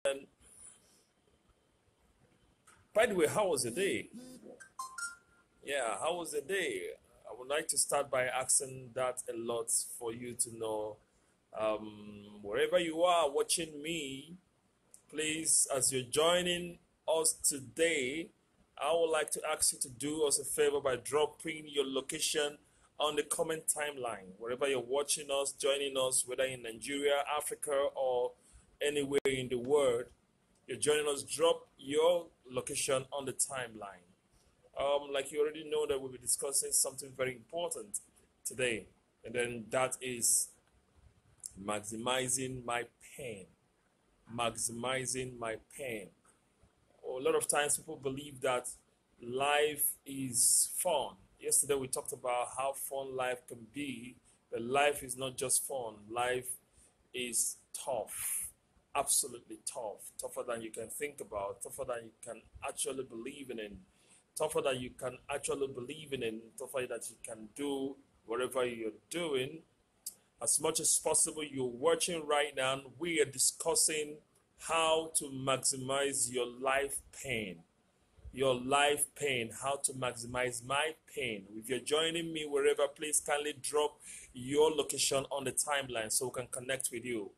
And by the way, how was the day? Yeah, how was the day? I would like to start by asking that a lot for you to know. Wherever you are watching me, please, as you're joining us today, I would like to ask you to do us a favor by dropping your location on the comment timeline. Wherever you're watching us, joining us, whether in Nigeria, Africa, or anywhere in the world, you're joining us, drop your location on the timeline. Like you already know that we'll be discussing something very important today, and then that is maximizing my pain. Maximizing my pain. A lot of times people believe that life is fun. Yesterday we talked about how fun life can be, but life is not just fun. Life is tough, absolutely tough, tougher than you can think about, tougher than you can actually believe in, tougher than you can actually believe in, tougher that you can do whatever you're doing. As much as possible, you're watching right now, we are discussing how to maximize your life pain. Your life pain, how to maximize my pain. If you're joining me wherever, please kindly drop your location on the timeline so we can connect with you.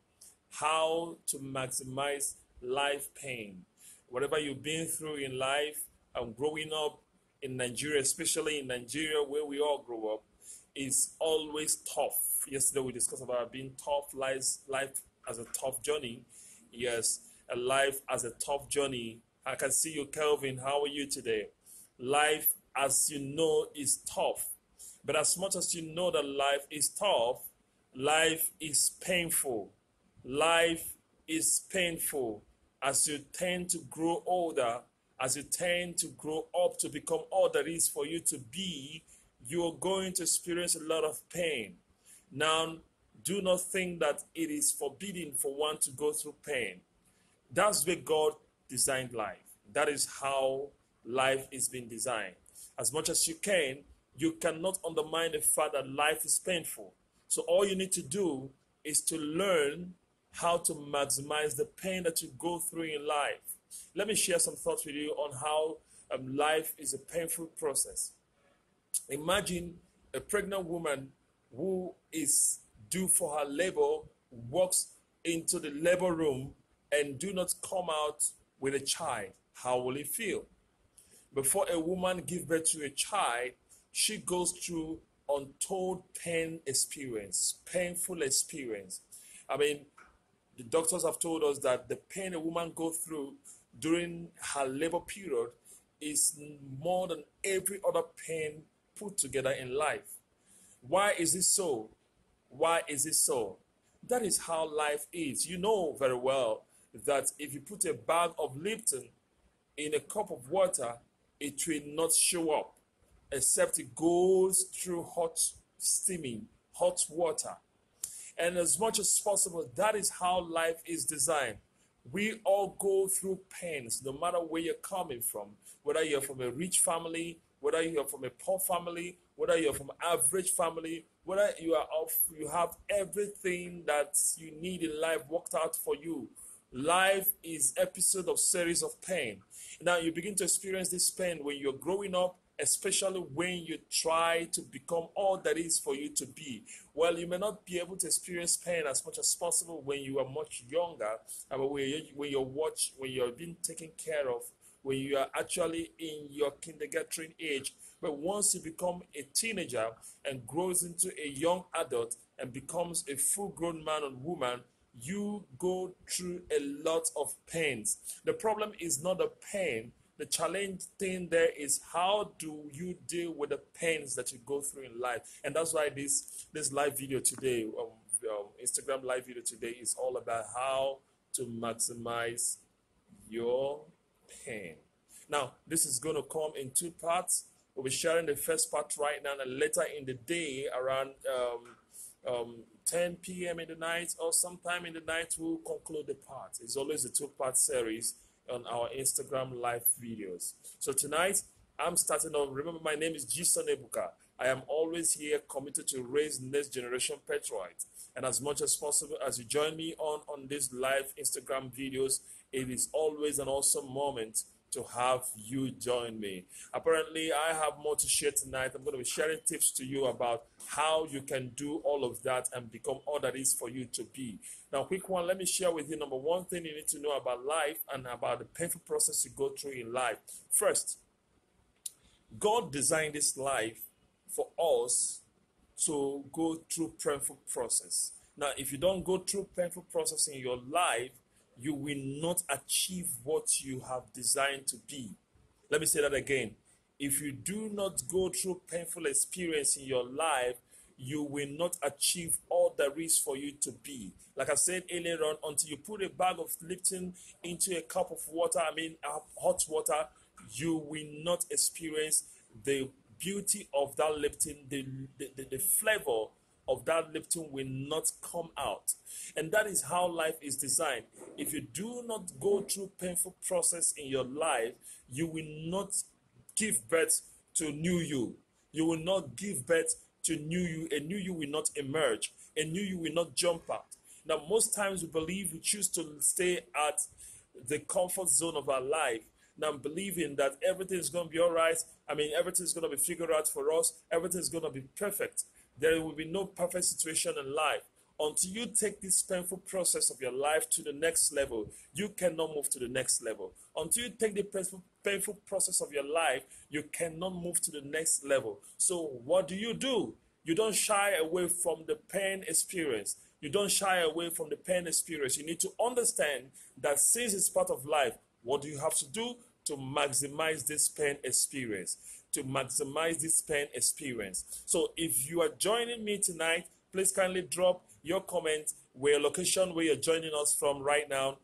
How to maximize life pain. Whatever you've been through in life, growing up in Nigeria, especially in Nigeria where we all grow up, is always tough. Yesterday we discussed about being tough, life as a tough journey. Yes, a life as a tough journey. I can see you, Kelvin. How are you today? Life, as you know, is tough. But as much as you know that life is tough, life is painful. Life is painful. As you tend to grow older, as you tend to grow up to become all there is for you to be, you're going to experience a lot of pain. Now, do not think that it is forbidden for one to go through pain. That's where God designed life. That is how life is being designed. As much as you cannot undermine the fact that life is painful. So all you need to do is to learn how to maximize the pain that you go through in life. Let me share some thoughts with you on how life is a painful process. Imagine a pregnant woman who is due for her labor, walks into the labor room and do not come out with a child. How will it feel? Before a woman gives birth to a child, she goes through untold painful experience. I mean, the doctors have told us that the pain a woman goes through during her labor period is more than every other pain put together in life. Why is it so? Why is it so? That is how life is. You know very well that if you put a bag of Lipton in a cup of water, it will not show up except it goes through steaming hot water. And as much as possible, that is how life is designed. We all go through pains, no matter where you're coming from, whether you're from a rich family, whether you're from a poor family, whether you're from average family, whether you have everything that you need in life worked out for you. Life is episode of series of pain. Now you begin to experience this pain when you're growing up, especially when you try to become all that is for you to be. Well, you may not be able to experience pain as much as possible when you are much younger, but when you're being taken care of, when you are actually in your kindergarten age. But once you become a teenager and grows into a young adult and becomes a full-grown man or woman, you go through a lot of pains. The problem is not the pain. The challenge thing there is how do you deal with the pains that you go through in life. And that's why this live video today, Instagram live video today, is all about how to maximize your pain. Now, this is going to come in two parts. We'll be sharing the first part right now, and later in the day, around 10 p.m. in the night or sometime in the night, we'll conclude the part. It's always a two-part series on our Instagram live videos. So tonight, I'm starting off. Remember, my name is Gson Ebuka. I am always here committed to raise next generation patriots. And as much as possible, as you join me on these live Instagram videos, It is always an awesome moment to have you join me. Apparently, I have more to share tonight. I'm going to be sharing tips to you about how you can do all of that and become all that is for you to be. Now, quick one, let me share with you number one thing you need to know about life and about the painful process you go through in life. First, God designed this life for us to go through painful process. Now, if you don't go through painful process in your life, you will not achieve what you have designed to be. Let me say that again. If you do not go through painful experience in your life, you will not achieve all there is for you to be. Like I said earlier on, until you put a bag of Lipton into a cup of water, hot water, you will not experience the beauty of that Lipton, the flavor of that Lipton will not come out. And that is how life is designed. If you do not go through painful process in your life, you will not give birth to new you. You will not give birth to new you. A new you will not emerge. A new you will not jump out. Now, most times we believe we choose to stay at the comfort zone of our life. Now, I'm believing that everything is going to be all right. Everything is going to be figured out for us. Everything is going to be perfect. There will be no perfect situation in life. Until you take this painful process of your life to the next level, you cannot move to the next level. Until you take the painful process of your life, you cannot move to the next level. So what do? You don't shy away from the pain experience. You don't shy away from the pain experience. You need to understand that since it's part of life, what do you have to do to maximize this pain experience? To maximize this pain experience. So if you are joining me tonight, please kindly drop your comment, where location, where you're joining us from right now.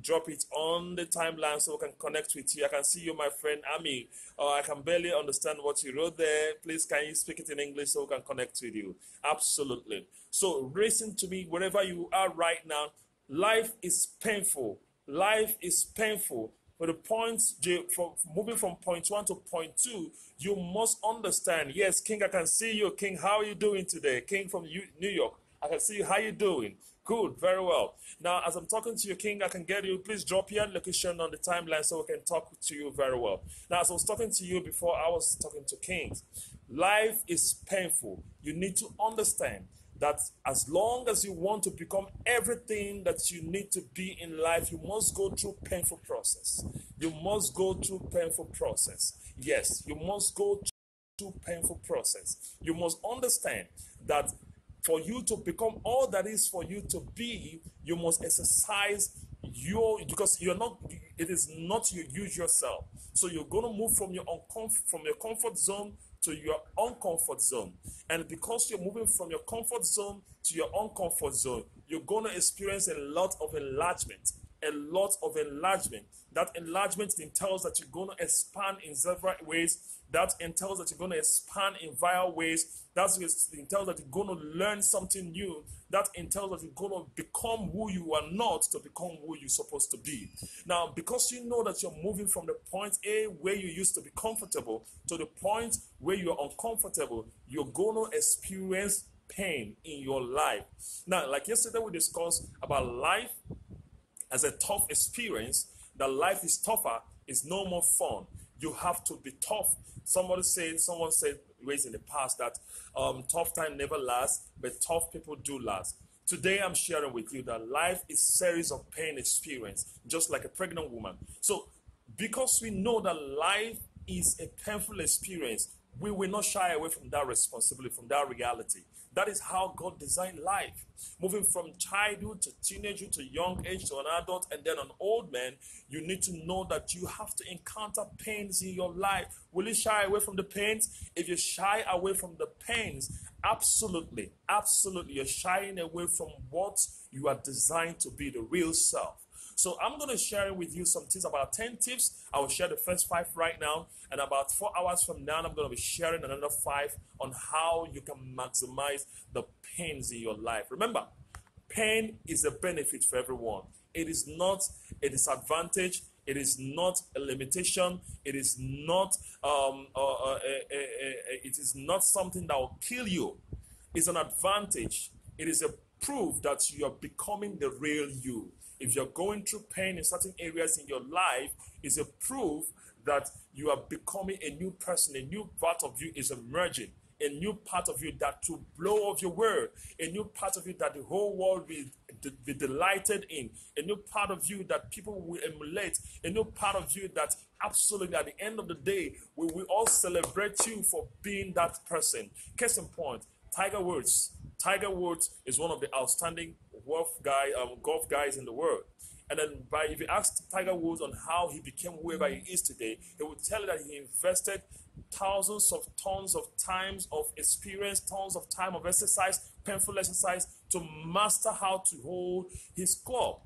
Drop it on the timeline so we can connect with you. I can see you, my friend Ami. I can barely understand what you wrote there. Please, can you speak it in English so we can connect with you? Absolutely. So listen to me wherever you are right now. Life is painful. Life is painful. For the points, from moving from point 1 to point 2, you must understand. Yes, King, I can see you. King, how are you doing today? King from New York. I can see you. How you doing? Good, very well. Now, as I'm talking to you, King, I can get you. Please drop your location on the timeline so we can talk to you very well. Now, as I was talking to you before, I was talking to Kings. Life is painful. You need to understand that as long as you want to become everything that you need to be in life, you must go through painful process. You must go through painful process. Yes, you must go through painful process. You must understand that for you to become all that is for you to be, you must exercise because it is not you use yourself. So you're going to move from your comfort zone to your uncomfort zone. And because you're moving from your comfort zone to your uncomfort zone, you're going to experience a lot of enlargement. A lot of enlargement. That enlargement entails that you're going to expand in several ways. That entails that you're going to expand in vile ways. That entails that you're going to learn something new. That entails that you're going to become who you are not to become who you're supposed to be. Now, because you know that you're moving from the point A where you used to be comfortable to the point where you're uncomfortable, you're going to experience pain in your life. Now, like yesterday we discussed about life as a tough experience, that life is tougher, is no more fun. You have to be tough. Someone said ways in the past that tough time never lasts, but tough people do last. Today I'm sharing with you that life is a series of pain experience, just like a pregnant woman. So because we know that life is a painful experience, we will not shy away from that responsibility, from that reality. That is how God designed life. Moving from childhood to teenagehood to young age to an adult and then an old man, you need to know that you have to encounter pains in your life. Will you shy away from the pains? If you shy away from the pains, absolutely, you're shying away from what you are designed to be, the real self. So I'm going to share with you some tips, about 10 tips. I will share the first 5 right now. And about 4 hours from now, I'm going to be sharing another 5 on how you can maximize the pains in your life. Remember, pain is a benefit for everyone. It is not a disadvantage. It is not a limitation. It is not something that will kill you. It's an advantage. It is a proof that you are becoming the real you. If you're going through pain in certain areas in your life, is a proof that you are becoming a new person. A new part of you is emerging. A new part of you that will blow off your word. A new part of you that the whole world will be delighted in. A new part of you that people will emulate. A new part of you that absolutely at the end of the day, we will all celebrate you for being that person. Case in point, Tiger Woods. Tiger Woods is one of the outstanding golf guys in the world. And then if you ask Tiger Woods on how he became whoever he is today, he will tell you that he invested thousands of tons of times of experience, tons of time of exercise, painful exercise to master how to hold his club.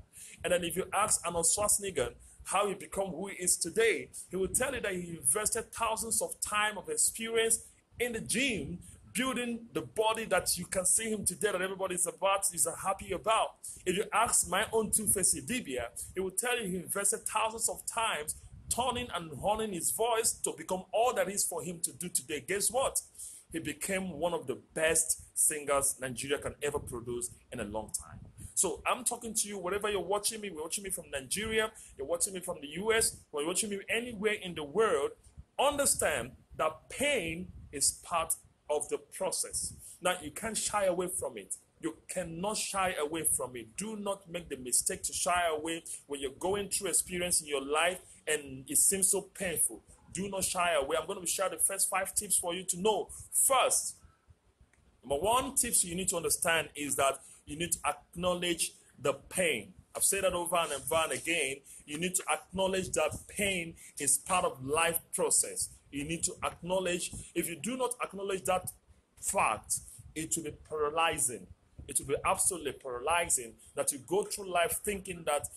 And then if you ask Arnold Schwarzenegger how he became who he is today, he will tell you that he invested thousands of time of experience in the gym, building the body that you can see him today that everybody is happy about. If you ask my own two-faced Idibia, he will tell you he invested thousands of times turning and honing his voice to become all that is for him to do today. Guess what? He became one of the best singers Nigeria can ever produce in a long time. So I'm talking to you, wherever you're watching me from Nigeria, you're watching me from the US, or you're watching me anywhere in the world, understand that pain is part of the process. Now, you can't shy away from it. You cannot shy away from it. Do not make the mistake to shy away when you're going through experience in your life and it seems so painful. Do not shy away. I'm going to share the first 5 tips for you to know. First, number 1 tips you need to understand is that you need to acknowledge the pain. I've said that over and over and again. You need to acknowledge that pain is part of life process. You need to acknowledge, if you do not acknowledge that fact, it will be paralyzing. It will be absolutely paralyzing that you go through life thinking that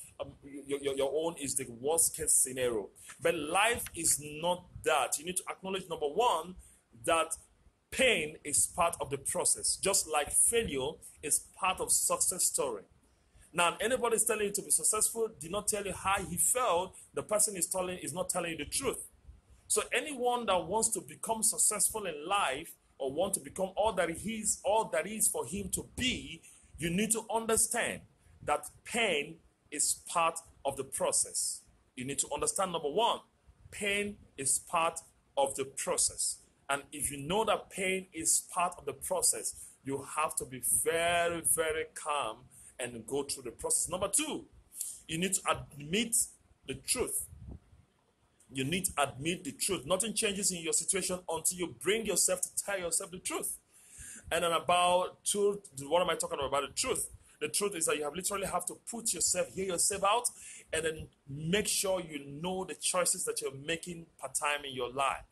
your own is the worst case scenario. But life is not that. You need to acknowledge, number 1, that pain is part of the process. Just like failure is part of success story. Now, anybody is telling you to be successful, did not tell you how he failed, the person is not telling you the truth. So anyone that wants to become successful in life or want to become all that is for him to be, you need to understand that pain is part of the process. You need to understand, number 1, pain is part of the process. And if you know that pain is part of the process, you have to be very, very calm and go through the process. Number 2, you need to admit the truth. You need to admit the truth. Nothing changes in your situation until you bring yourself to tell yourself the truth. And then about truth, what am I talking about? The truth. The truth is that you literally have to hear yourself out, and then make sure you know the choices that you're making per time in your life.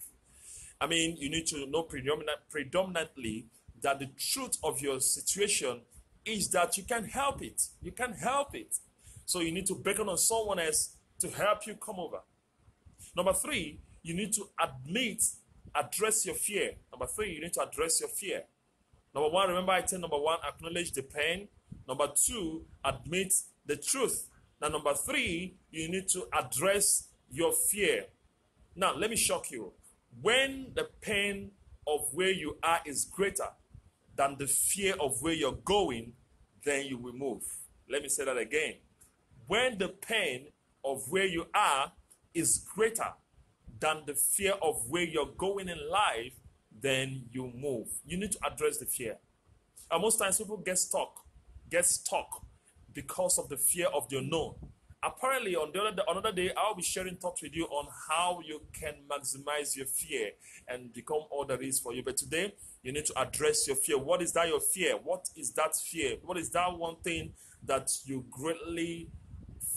I mean, you need to know predominantly that the truth of your situation is that you can't help it. You can't help it. So you need to beckon on someone else to help you come over. Number 3, you need to address your fear. Number 3, you need to address your fear. Number 1, remember I said number 1, acknowledge the pain. Number 2, admit the truth. Now, number 3, you need to address your fear. Now, let me shock you. When the pain of where you are is greater than the fear of where you're going, then you will move. Let me say that again. When the pain of where you are is greater than the fear of where you're going in life, then you move. You need to address the fear. And most times people get stuck because of the fear of the unknown. Apparently, on another day, I'll be sharing thoughts with you on how you can maximize your fear and become all that is for you. But today, you need to address your fear. What is that your fear? What is that fear? What is that one thing that you greatly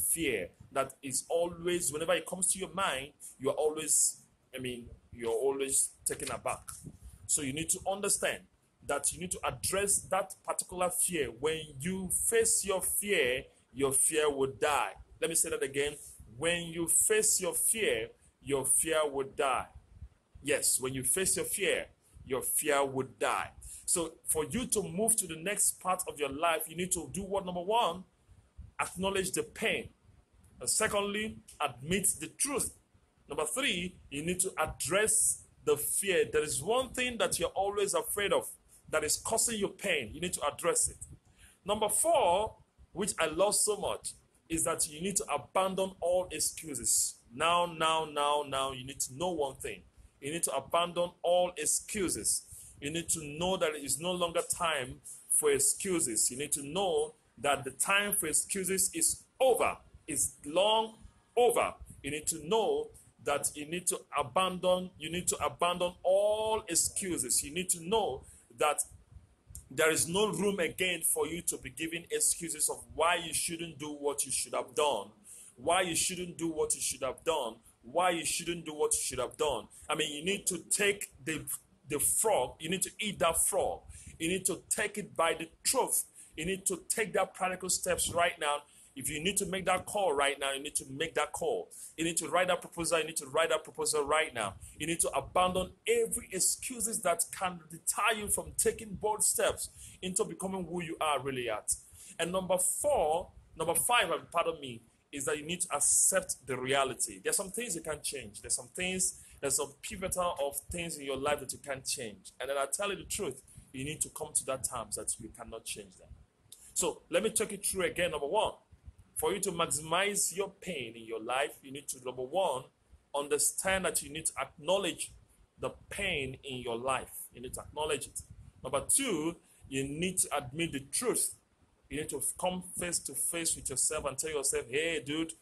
fear? That is always, whenever it comes to your mind, you're always taken aback. So you need to understand that you need to address that particular fear. When you face your fear will die. Let me say that again. When you face your fear will die. Yes, when you face your fear will die. So for you to move to the next part of your life, you need to do what? Number 1, acknowledge the pain. And secondly, admit the truth. Number 3, you need to address the fear. There is one thing that you're always afraid of that is causing you pain. You need to address it. Number 4, which I love so much, is that you need to abandon all excuses. Now, you need to know one thing. You need to abandon all excuses. You need to know that it is no longer time for excuses. You need to know that the time for excuses is over. It's long over. You need to know that you need to abandon all excuses. You need to know that there is no room again for you to be giving excuses of why you shouldn't do what you should have done, why you shouldn't do what you should have done, why you shouldn't do what you should have done. I mean, you need to take the frog, you need to eat that frog. You need to take it by the truth. You need to take that practical steps right now. If you need to make that call right now, you need to make that call. You need to write that proposal. You need to write that proposal right now. You need to abandon every excuses that can deter you from taking bold steps into becoming who you are really at. And number five, pardon me, is that you need to accept the reality. There's some things you can't change. There's some pivotal of things in your life that you can't change. And then I tell you the truth, you need to come to that terms that you cannot change them. So let me take you through again. Number one, for you to maximize your pain in your life, you need to, number one, understand that you need to acknowledge the pain in your life. You need to acknowledge it. Number two, you need to admit the truth. You need to come face to face with yourself and tell yourself, hey, dude,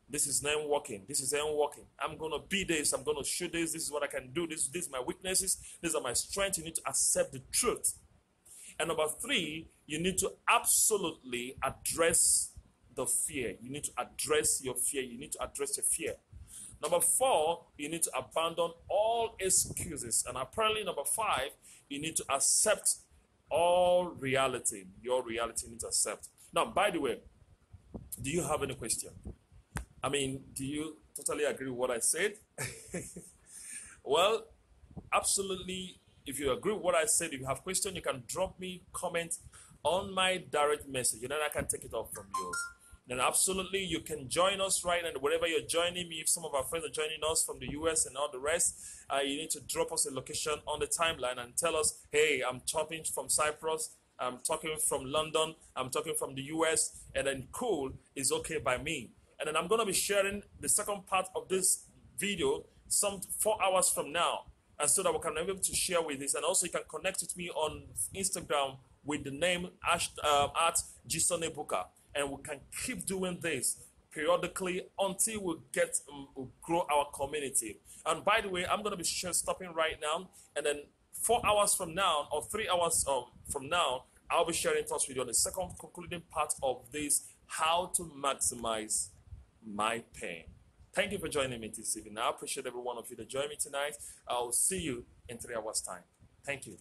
this is not working. This is not working. I'm going to be this. I'm going to shoot this. This is what I can do. This is my weaknesses. These are my strengths. You need to accept the truth. And number three, you need to absolutely address the fear. You need to address your fear. You need to address your fear. Number four, you need to abandon all excuses. And apparently, number five, you need to accept all reality. Your reality you need to accept. Now, by the way, do you have any question? I mean, do you totally agree with what I said? Well, absolutely. If you agree with what I said, if you have question, you can drop me comment on my direct message, and then I can take it off from you. Then absolutely, you can join us right now, wherever you're joining me. If some of our friends are joining us from the US and all the rest, you need to drop us a location on the timeline and tell us, hey, I'm talking from Cyprus, I'm talking from London, I'm talking from the US, and then cool is okay by me. And then I'm going to be sharing the second part of this video some 4 hours from now, and so that we can be able to share with this. And also you can connect with me on Instagram with the name at Gson Ebuka. And we can keep doing this periodically until we grow our community. And by the way, I'm going to be stopping right now. And then 4 hours from now, or 3 hours from now, I'll be sharing thoughts with you on the second concluding part of this, how to maximize my pain. Thank you for joining me this evening. I appreciate every one of you that joined me tonight. I'll see you in 3 hours' time. Thank you.